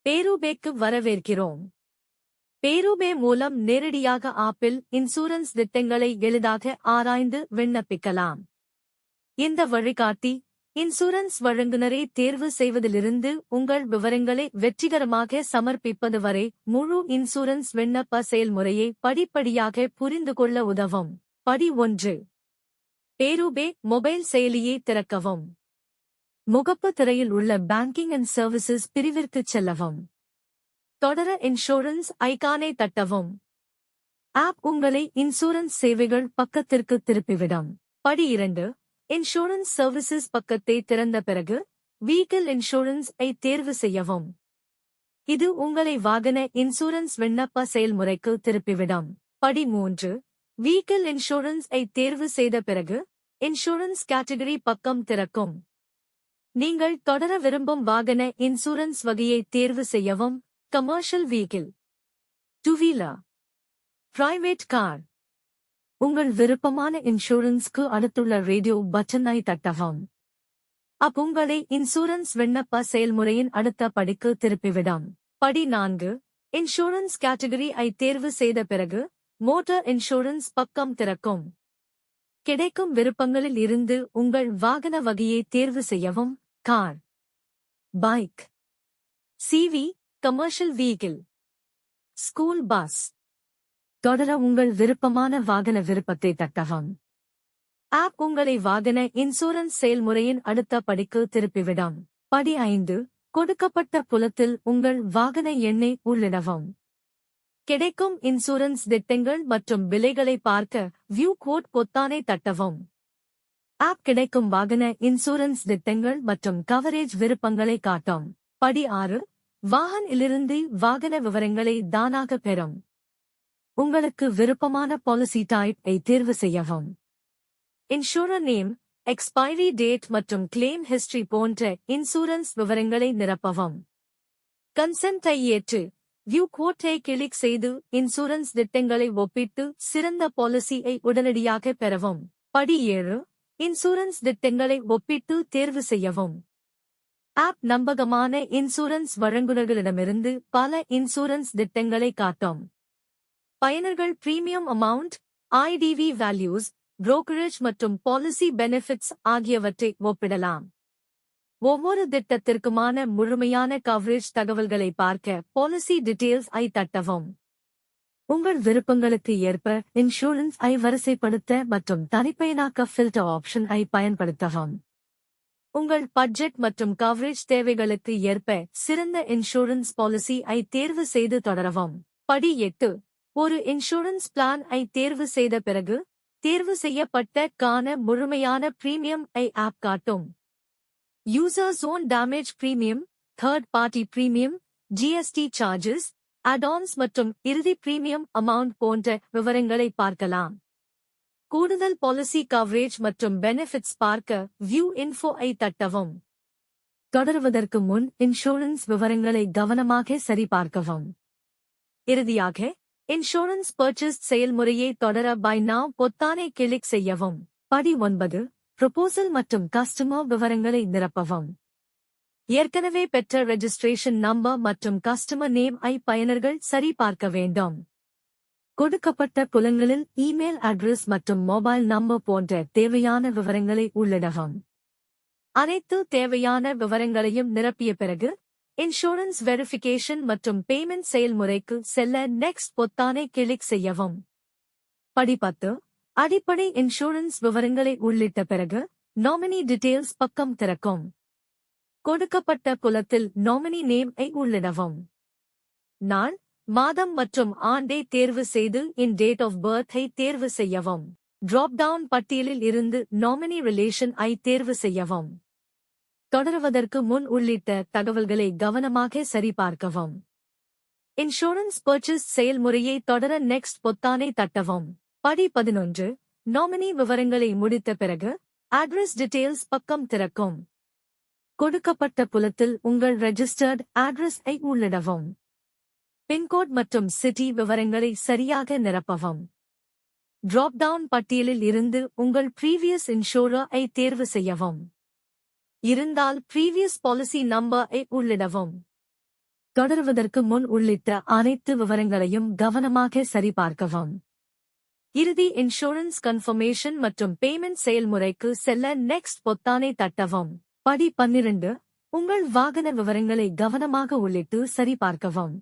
பேரூபேக்கு வரவேற்கிறோம். பேரூபே மூலம் நேரடியாக ஆப்பிள் இன்சூரன்ஸ் திட்டங்களை எளிதாக ஆராய்ந்து விண்ணப்பிக்கலாம். இந்த வழிகாட்டி இன்சூரன்ஸ் வழங்குநரை தேர்வு செய்வதிலிருந்து உங்கள் விவரங்களை வெற்றிகரமாக சமர்ப்பிப்பது வரை முழு இன்சூரன்ஸ் விண்ணப்ப செயல்முறையை படிப்படியாக புரிந்து கொள்ள உதவும். படி 1. பேரூபே மொபைல் செயலியை திறக்கவும். முகப்பு திரையில் உள்ள பேங்கிங் அண்ட் சர்வீசஸ் பிரிவிற்குச் செல்லவும். தொடர இன்சூரன்ஸ் ஐகானை தட்டவும். ஆப் உங்களை இன்சூரன்ஸ் சேவைகள் பக்கத்திற்கு திருப்பிவிடும். படி 2. இன்சூரன்ஸ் சர்வீசஸ் பக்கத்தை திறந்த பிறகு வீக்கிள் இன்சூரன்ஸ் ஐ தேர்வு செய்யவும். இது உங்களை வாகன இன்சூரன்ஸ் விண்ணப்ப செயல்முறைக்கு திருப்பிவிடும். படி 3. வீக்கிள் இன்சூரன்ஸ் ஐ தேர்வு செய்த பிறகு இன்சூரன்ஸ் கேட்டகரி பக்கம் திறக்கும். நீங்கள் தொடர விரும்பும் வாகன இன்சூரன்ஸ் வகையை தேர்வு செய்யவும். Commercial வீக்கிள், 2 wheeler, private car. உங்கள் விருப்பமான இன்சூரன்ஸ்க்கு அடுத்துள்ள ரேடியோ பட்டனை தட்டவும். உங்களை இன்சூரன்ஸ் விண்ணப்ப செயல்முறையின் அடுத்த படிக்கு திருப்பிவிடும். படி 4. இன்சூரன்ஸ் கேட்டகரி ஐ தேர்வு செய்த பிறகு மோட்டார் இன்சூரன்ஸ் பக்கம் திறக்கும். கிடைக்கும் விருப்பங்களில் இருந்து உங்கள் வாகன வகையை தேர்வு செய்யவும். Car, bike, CV, commercial vehicle, school bus. தொடர உங்கள் விருப்பமான வாகன விருப்பத்தை தட்டவும். ஆப் உங்களை வாகன இன்சூரன்ஸ் செயல்முறையின் அடுத்த படிக்கு திருப்பிவிடும். படி 5. கொடுக்கப்பட்ட புலத்தில் உங்கள் வாகன எண்ணை உள்ளிடவும். கிடைக்கும் இன்சூரன்ஸ் திட்டங்கள் மற்றும் விலைகளை பார்க்க வியூ கோட் பொத்தானை தட்டவும். ஆப் கிடைக்கும் வாகன இன்சூரன்ஸ் திட்டங்கள் மற்றும் கவரேஜ் விருப்பங்களை காட்டும். படி 6. வாகன் இலிருந்து வாகன விவரங்களை தானாக பெறும். உங்களுக்கு விருப்பமான பாலிசி டைப் ஐ தேர்வு செய்யவும். இன்சூரர் நேம், எக்ஸ்பைரி டேட் மற்றும் கிளைம் ஹிஸ்டரி போன்ற இன்சூரன்ஸ் விவரங்களை நிரப்பவும். கன்சென்ட் ஐ ஏற்று வியூ கோட்டை கிளிக் செய்து இன்சூரன்ஸ் திட்டங்களை ஒப்பிட்டு சிறந்த பாலிசியை உடனடியாக பெறவும். படி 7. இன்சூரன்ஸ் திட்டங்களை ஒப்பிட்டு தேர்வு செய்யவும். ஆப் நம்பகமான இன்சூரன்ஸ் வழங்குநர்களிடமிருந்து பல இன்சூரன்ஸ் திட்டங்களை காட்டும். பயனர்கள் premium amount, ITV values, brokerage மற்றும் பாலிசி பெனிஃபிட்ஸ் ஆகியவற்றை ஒப்பிடலாம். ஒவ்வொரு திட்டத்திற்குமான முழுமையான கவரேஜ் தகவல்களை பார்க்க பாலிசி டீடைல்ஸ் ஐ தட்டவும். உங்கள் விருப்பங்களுக்கு ஏற்ப இன்சூரன்ஸ் ஐ வரிசைப்படுத்த மற்றும் தனிப்பயனாக்க ஃபில்டர் ஆப்ஷன் ஐ பயன்படுத்தவும். உங்கள் பட்ஜெட் மற்றும் கவரேஜ் தேவைகளுக்கு ஏற்ப சிறந்த இன்சூரன்ஸ் பாலிசி ஐ தேர்வு செய்து தொடரவும். படி 8. ஒரு இன்சூரன்ஸ் பிளான் ஐ தேர்வு செய்த பிறகு தேர்வு செய்யப்பட்ட கான முழுமையான பிரீமியம் ஐ ஆப் காட்டும். Users own damage premium, third party premium, GST charges, add ons மற்றும் இறுதி பிரீமியம் அமௌண்ட் போன்ற விவரங்களை பார்க்கலாம். கூடுதல் பாலிசி கவரேஜ் மற்றும் பெனிஃபிட்ஸ் பார்க்க வியூ இன்ஃபோ ஐ தட்டவும். தொடருவதற்கு முன் இன்சூரன்ஸ் விவரங்களை கவனமாக சரிபார்க்கவும். இறுதியாக இன்சூரன்ஸ் பர்ச்சேஸ் செயல்முறையை தொடர பை நவ் பொத்தானை கிளிக் செய்யவும். படி 9. ப்ரொபோசல் மற்றும் கஸ்டமர் விவரங்களை நிரப்பவும். ஏற்கனவே பெற்ற ரெஜிஸ்ட்ரேஷன் நம்பர் மற்றும் கஸ்டமர் நேம் ஐ பயனர்கள் சரிபார்க்க வேண்டும். கொடுக்கப்பட்ட புலங்களில் இமெயில் அட்ரஸ் மற்றும் மொபைல் நம்பர் போன்ற தேவையான விவரங்களை உள்ளிடவும். அனைத்து தேவையான விவரங்களையும் நிரப்பிய பிறகு இன்சூரன்ஸ் வெரிஃபிகேஷன் மற்றும் பேமெண்ட் செயல்முறைக்கு செல்ல நெக்ஸ்ட் பொத்தானை கிளிக் செய்யவும். படி 10. அடிப்படை இன்சூரன்ஸ் விவரங்களை உள்ளிட்ட பிறகு நாமினி டீடைல்ஸ் பக்கம் திறக்கும். கொடுக்கப்பட்ட புலத்தில் நாமினி நேம் ஐ உள்ளிடவும். நாள், மாதம் மற்றும் ஆண்டை தேர்வு செய்து இன் டேட் ஆஃப் பர்த் ஐ தேர்வு செய்யவும். டிராப் டவுன் பட்டியலில் இருந்து நாமினி ரிலேஷன் ஐ தேர்வு செய்யவும். தொடருவதற்கு முன் உள்ளிட்ட தகவல்களை கவனமாக சரிபார்க்கவும். இன்சூரன்ஸ் பர்ச்சேஸ் செயல்முறையை தொடர நெக்ஸ்ட் பொத்தானை தட்டவும். படி 11. நாமினி விவரங்களை முடித்த பிறகு அட்ரஸ் டீடைல்ஸ் பக்கம் திறக்கும். கொடுக்கப்பட்ட புலத்தில் உங்கள் ரெஜிஸ்டர்ட் அட்ரஸ் ஐ உள்ளிடவும். பின்கோட் மற்றும் சிட்டி விவரங்களை சரியாக நிரப்பவும். டிராப் டவுன் பட்டியலில் இருந்து உங்கள் ப்ரீவியஸ் இன்சூரர் ஐ தேர்வு செய்யவும். இருந்தால் ப்ரீவியஸ் பாலிசி நம்பர் ஐ உள்ளிடவும். தொடர்வதற்கு முன் உள்ளிட்ட அனைத்து விவரங்களையும் கவனமாக சரிபார்க்கவும். இறுதி இன்சூரன்ஸ் கன்ஃபர்மேஷன் மற்றும் பேமெண்ட் செயல்முறைக்கு செல்ல நெக்ஸ்ட் பொத்தானை தட்டவும். படி 12. உங்கள் வாகன விவரங்களை கவனமாக உள்ளிட்டு சரிபார்க்கவும்.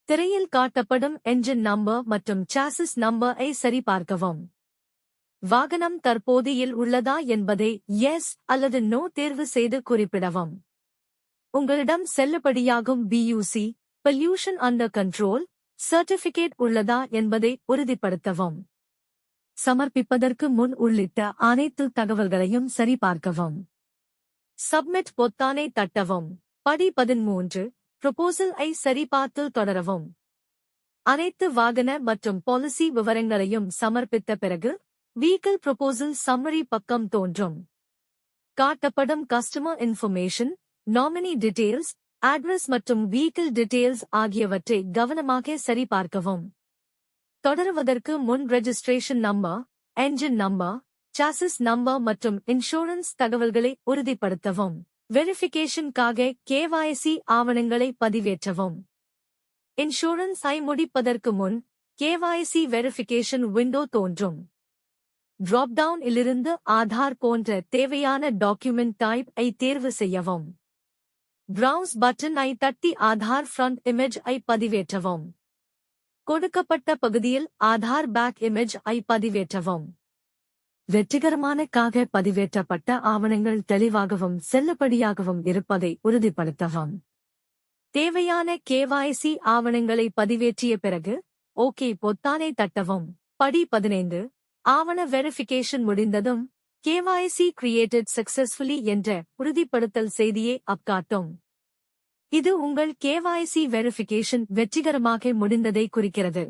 திரையில் காட்டப்படும் என்ஜின் நம்பர் மற்றும் சாசிஸ் நம்பர் ஐ சரிபார்க்கவும். வாகனம் தற்போதையில் உள்ளதா என்பதை எஸ் அல்லது நோ தேர்வு செய்து குறிப்பிடவும். உங்களிடம் செல்லுபடியாகும் PUC pollution under control certificate உள்ளதா என்பதை உறுதிப்படுத்தவும். சமர்ப்பிப்பதற்கு முன் உள்ளிட்ட அனைத்து தகவல்களையும் சரிபார்க்கவும். சப்மிட் பொத்தானை தட்டவும். படி 13. ப்ரொபோசல் ஐ சரிபார்த்து தொடரவும். அனைத்து வாகன மற்றும் பாலிசி விவரங்களையும் சமர்ப்பித்த பிறகு வெஹிக்கிள் ப்ரொபோசல் சம்மரி பக்கம் தோன்றும். காட்டப்படும் customer information, nominee details, address மற்றும் வெஹிக்கிள் டீடைல்ஸ் ஆகியவற்றை கவனமாக சரிபார்க்கவும். தொடருவதற்கு முன் registration number, engine number, chassis number மற்றும் இன்சூரன்ஸ் தகவல்களை உறுதிப்படுத்தவும். வெரிஃபிகேஷனுக்காக KYC ஆவணங்களை பதிவேற்றவும். இன்சூரன்ஸ் ஐ முடிப்பதற்கு முன் KYC வெரிஃபிகேஷன் விண்டோ தோன்றும். டிராப் டவுன் இலிருந்து ஆதார் போன்ற தேவையான டாக்குமெண்ட் டைப் ஐ தேர்வு செய்யவும். பிரவுஸ் பட்டன் ஐ தட்டி ஆதார் ஃப்ரண்ட் இமேஜ் ஐ பதிவேற்றவும். கொடுக்கப்பட்ட பகுதியில் ஆதார் பேக் இமேஜ் ஐ பதிவேற்றவும். வெற்றிகரமான பதிவேற்றப்பட்ட ஆவணங்கள் தெளிவாகவும் செல்லுபடியாகவும் இருப்பதை உறுதிப்படுத்தவும். தேவையான KYC ஆவணங்களை பதிவேற்றிய பிறகு ஓகே பொத்தானை தட்டவும். படி 15. ஆவண வெரிஃபிகேஷன் முடிந்ததும் KYC கிரியேட்டட் சக்சஸ்ஃபுல்லி என்ற உறுதிப்படுத்தல் செய்தியை காட்டும். இது உங்கள் KYC வெரிஃபிகேஷன் வெற்றிகரமாக முடிந்ததை குறிக்கிறது.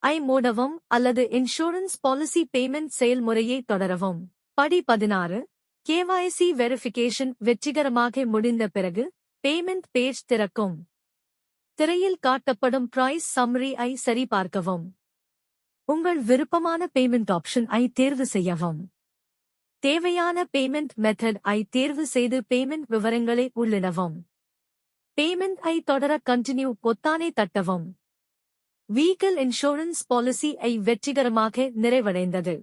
ஐ மூடவும் அல்லது இன்சூரன்ஸ் பாலிசி பேமெண்ட் செயல்முறையை தொடரவும். படி 16. KYC வெரிஃபிகேஷன் வெற்றிகரமாக முடிந்த பிறகு பேமெண்ட் பேஜ் திறக்கும். திரையில் காட்டப்படும் பிரைஸ் சம்மரி ஐ சரிபார்க்கவும். உங்கள் விருப்பமான பேமெண்ட் ஆப்ஷன் ஐ தேர்வு செய்யவும். தேவையான பேமெண்ட் மெத்தட் ஐ தேர்வு செய்து பேமெண்ட் விவரங்களை உள்ளிடவும். பேமெண்ட் ஐ தொடர கண்டினியூ பொத்தானை தட்டவும். வெஹிக்கிள் இன்சூரன்ஸ் பாலிசி ஐ வெற்றிகரமாக நிறைவடைந்தது.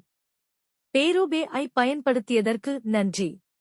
பேரூபே ஐ பயன்படுத்தியதற்கு நன்றி.